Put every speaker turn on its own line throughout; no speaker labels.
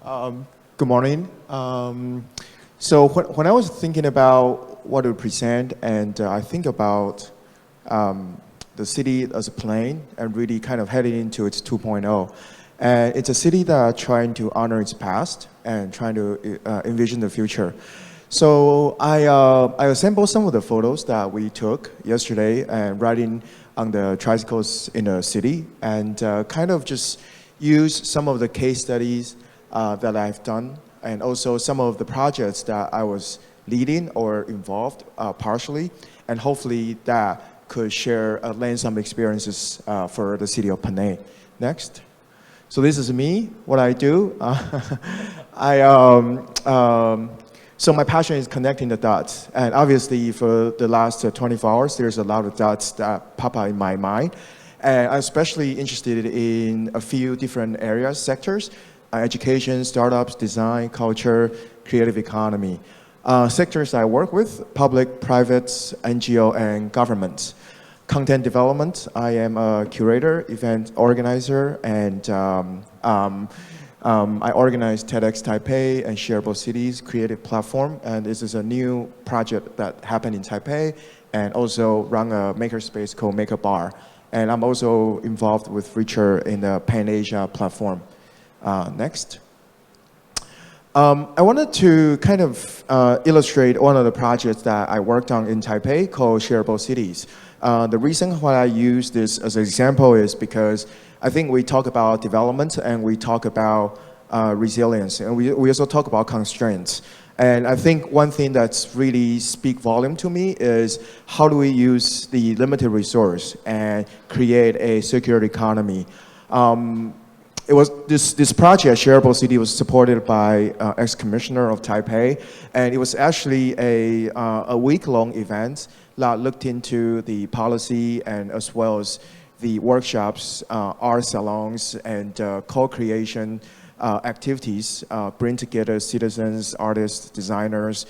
Good morning. So when I was thinking about what to present, and I think about the city as a plane and really kind of heading into its 2.0. And it's a city that trying to honor its past and trying to envision the future. So I assembled some of the photos that we took yesterday and riding on the tricycles in the city, and kind of just use some of the case studies that I've done, and also some of the projects that I was leading or involved partially, and hopefully that could share, lend some experiences for the city of Penang. Next. So this is me, what I do. So my passion is connecting the dots. And obviously for the last 24 hours, there's a lot of dots that pop up in my mind. And I'm especially interested in a few different areas, sectors: education, startups, design, culture, creative economy. Sectors I work with: public, private, NGO, and government. Content development, I am a curator, event organizer, and I organize TEDxTpe and Shareable Cities creative platform. And this is a new project that happened in Taipei, and also run a makerspace called Maker Bar. And I'm also involved with Richard in the Pan Asia platform. Next. I wanted to kind of illustrate one of the projects that I worked on in Taipei called Shareable Cities. The reason why I use this as an example is because I think we talk about development and we talk about resilience, and we also talk about constraints. And I think one thing that's really speak volume to me is how do we use the limited resource and create a circular economy. It was this project, Shareable City, was supported by ex-commissioner of Taipei, and it was actually a week-long event that looked into the policy and as well as the workshops, art salons, and co-creation activities bring together citizens, artists, designers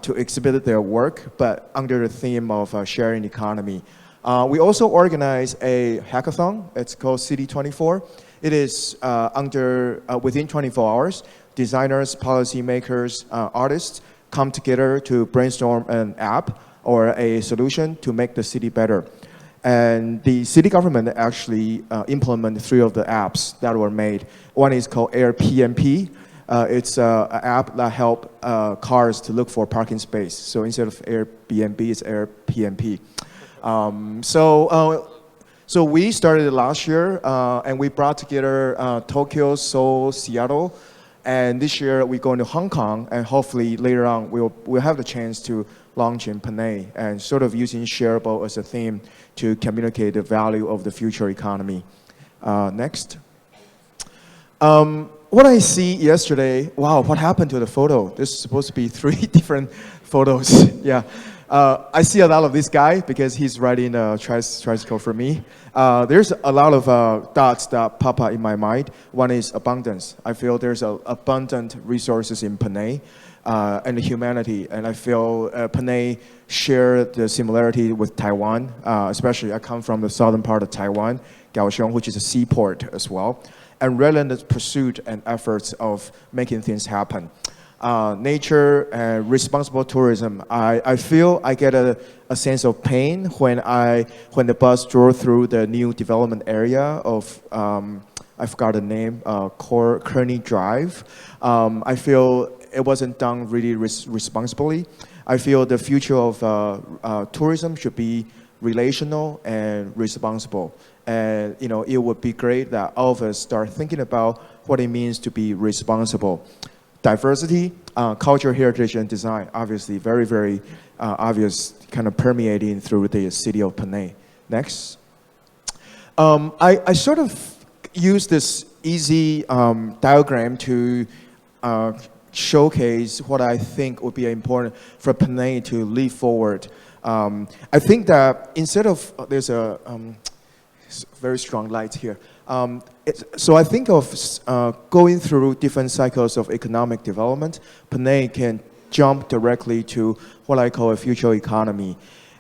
to exhibit their work, but under the theme of sharing economy. We also organize a hackathon. It's called City 24. It is within 24 hours, designers, policymakers, artists come together to brainstorm an app or a solution to make the city better. And the city government actually implemented 3 of the apps that were made. One is called AirPMP. It's an app that helps cars to look for parking space. So instead of Airbnb, it's AirPMP. So we started last year, and we brought together Tokyo, Seoul, Seattle, and this year we're going to Hong Kong, and hopefully later on we'll have the chance to launch in Penang, and sort of using Shareable as a theme to communicate the value of the future economy. Next. What I see yesterday, wow, what happened to the photo? This is supposed to be 3 different photos. Yeah. I see a lot of this guy because he's riding a tricycle for me. There's a lot of dots that pop up in my mind. One is abundance. I feel there's abundant resources in Penang and humanity, and I feel Penang share the similarity with Taiwan. Especially, I come from the southern part of Taiwan, Kaohsiung, which is a seaport as well, and relentless pursuit and efforts of making things happen. Nature and responsible tourism. I feel I get a sense of pain when the bus drove through the new development area of I forgot the name, Kearney Drive. I feel it wasn't done really responsibly. I feel the future of tourism should be relational and responsible. And it would be great that all of us start thinking about what it means to be responsible. Diversity, culture, heritage, and design, obviously very, very obvious, kind of permeating through the city of Penang. Next. I sort of use this easy diagram to showcase what I think would be important for Penang to leap forward. I think that instead of, there's a very strong light here. So I think of going through different cycles of economic development. Penang can jump directly to what I call a future economy.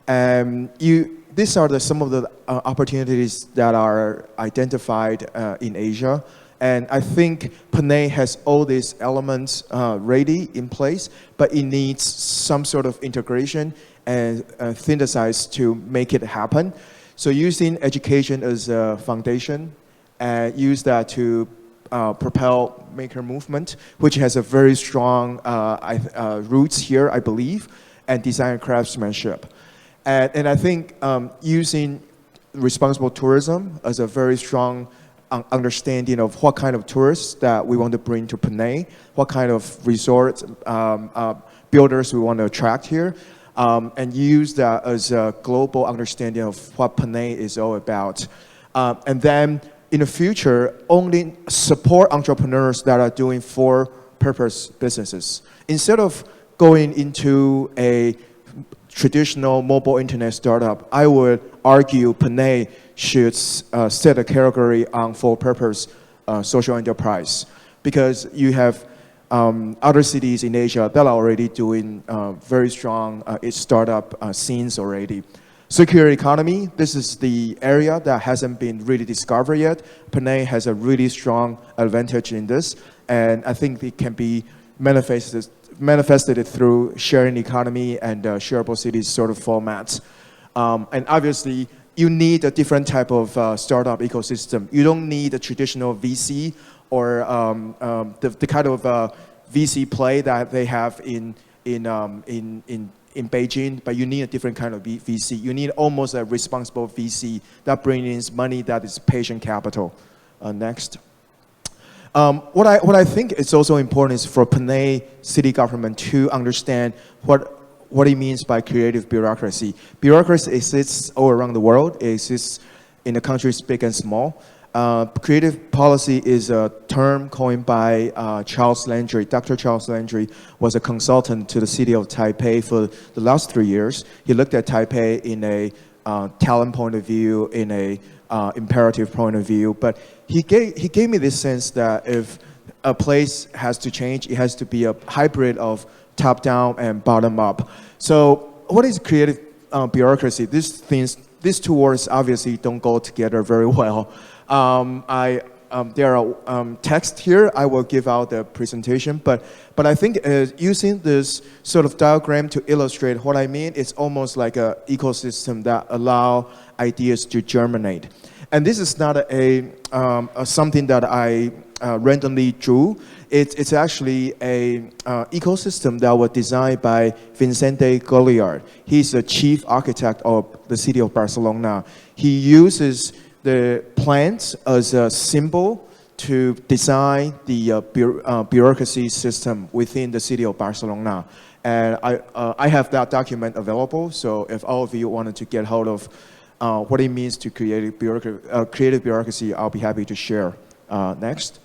These are some of the opportunities that are identified in Asia And I think Penang has all these elements ready in place, but it needs some sort of integration and synthesize to make it happen. So using education as a foundation and use that to propel maker movement, which has a very strong roots here, I believe, and design and craftsmanship. And I think using responsible tourism as a very strong understanding of what kind of tourists that we want to bring to Penang, what kind of resorts builders we want to attract here, and use that as a global understanding of what Penang is all about. And then in the future, only support entrepreneurs that are doing for-purpose businesses. Instead of going into a traditional mobile internet startup, I would argue Penang should set a category on for-purpose social enterprise, because you have other cities in Asia that are already doing very strong startup scenes already. Circular economy, this is the area that hasn't been really discovered yet. Penang has a really strong advantage in this, and I think it can be manifested through sharing economy and shareable cities sort of formats. And obviously, you need a different type of startup ecosystem. You don't need a traditional VC or the kind of VC play that they have in Beijing, but you need a different kind of VC. You need almost a responsible VC that brings in money that is patient capital. Next. What I think is also important is for Penang city government to understand what it means by creative bureaucracy. Bureaucracy exists all around the world. It exists in the countries big and small. Creative policy is a term coined by Charles Landry. Dr. Charles Landry was a consultant to the city of Taipei for the last 3 years. He looked at Taipei in a talent point of view, in a imperative point of view, but he gave me this sense that if a place has to change, it has to be a hybrid of top-down and bottom-up. So what is creative bureaucracy? These two words obviously don't go together very well. There are text here. I will give out the presentation, but I think using this sort of diagram to illustrate what I mean, it's almost like an ecosystem that allow ideas to germinate. And this is not something that I randomly drew. It's actually an ecosystem that was designed by Vicente Goliard. He's the chief architect of the city of Barcelona. He uses the plants as a symbol to design the bureaucracy system within the city of Barcelona. And I have that document available, so if all of you wanted to get hold of what it means to create creative bureaucracy, I'll be happy to share. Next.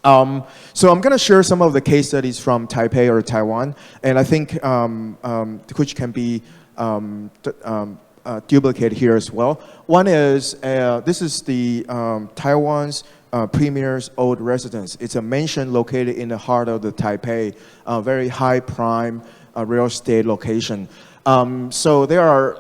So I'm going to share some of the case studies from Taipei or Taiwan, and I think which can be duplicated here as well. One is, this is the Taiwan's premier's old residence. It's a mansion located in the heart of the Taipei, a very high prime real estate location. So there are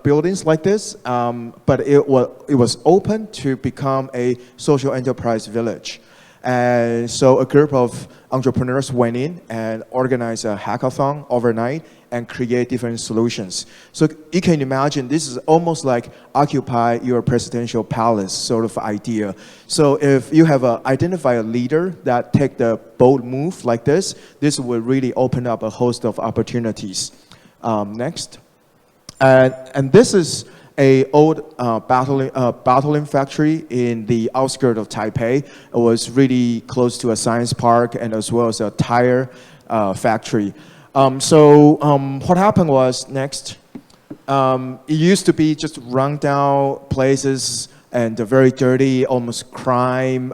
buildings like this, but it was open to become a social enterprise village. And so a group of entrepreneurs went in and organized a hackathon overnight and create different solutions. So you can imagine this is almost like occupy your presidential palace sort of idea. So if you have identify a leader that take the bold move like this will really open up a host of opportunities. Next. And this is an old battling factory in the outskirts of Taipei. It was really close to a science park and as well as a tire factory. What happened was next, it used to be just run down places and very dirty, almost crime,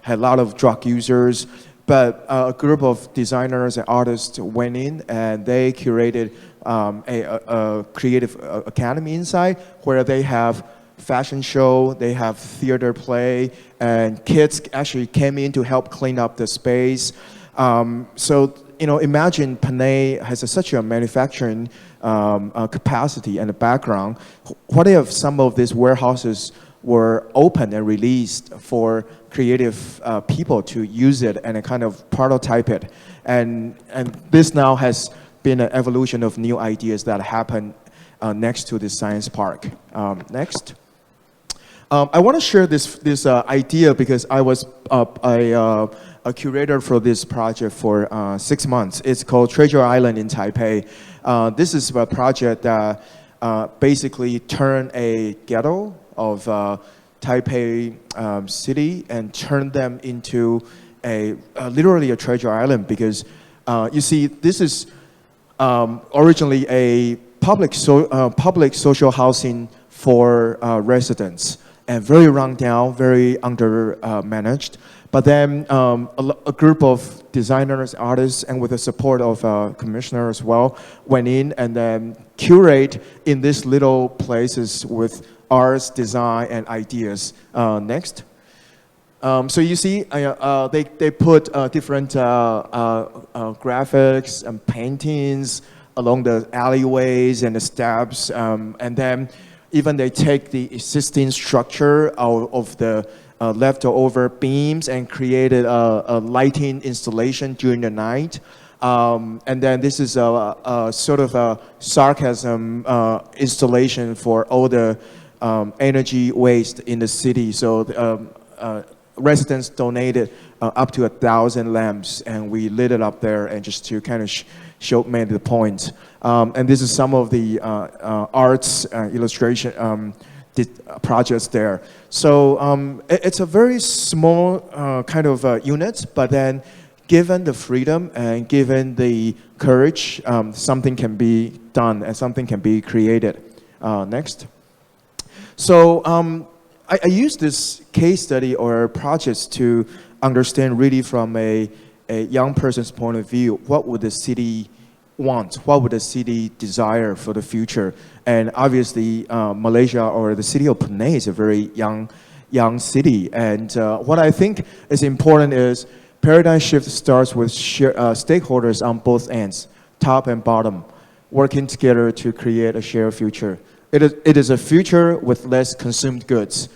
had a lot of drug users. But a group of designers and artists went in and they curated a creative academy inside where they have fashion show, they have theater play, and kids actually came in to help clean up the space. So, imagine Penang has such a manufacturing capacity and a background. What if some of these warehouses were open and released for creative people to use it and kind of prototype it. And this now has been an evolution of new ideas that happen next to the science park. Next. I want to share this idea because I was a curator for this project for 6 months. It's called Treasure Island in Taipei. This is a project that basically turned a ghetto of Taipei city and turned them into literally a treasure island, because you see, this is originally a public social housing for residents, and very run down, very under managed. But then a group of designers, artists, and with the support of a commissioner as well, went in and then curate in these little places with arts, design, and ideas. Next. So you see, they put different graphics and paintings along the alleyways and the steps, and then even they take the existing structure out of the leftover beams and created a lighting installation during the night. And then this is a sort of a sarcasm installation for all the energy waste in the city. So residents donated up to 1,000 lamps, and we lit it up there, and just to kind of made the point. And this is some of the arts illustration projects there. So it's a very small kind of unit, but then given the freedom and given the courage, something can be done and something can be created. Next. So I use this case study or projects to understand really from a young person's point of view, what would the city want? What would the city desire for the future? And obviously, Malaysia or the city of Penang is a very young city. And what I think is important is paradigm shift starts with stakeholders on both ends, top and bottom, working together to create a shared future. It is a future with less consumed goods,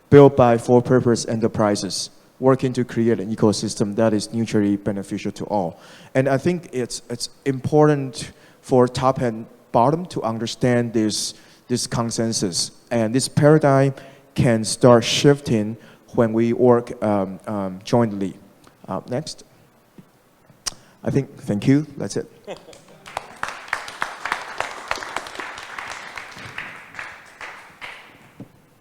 built by for-purpose enterprises, working to create an ecosystem that is mutually beneficial to all. And I think it's important for top and bottom to understand this consensus. And this paradigm can start shifting when we work jointly. Next. Thank you. That's it.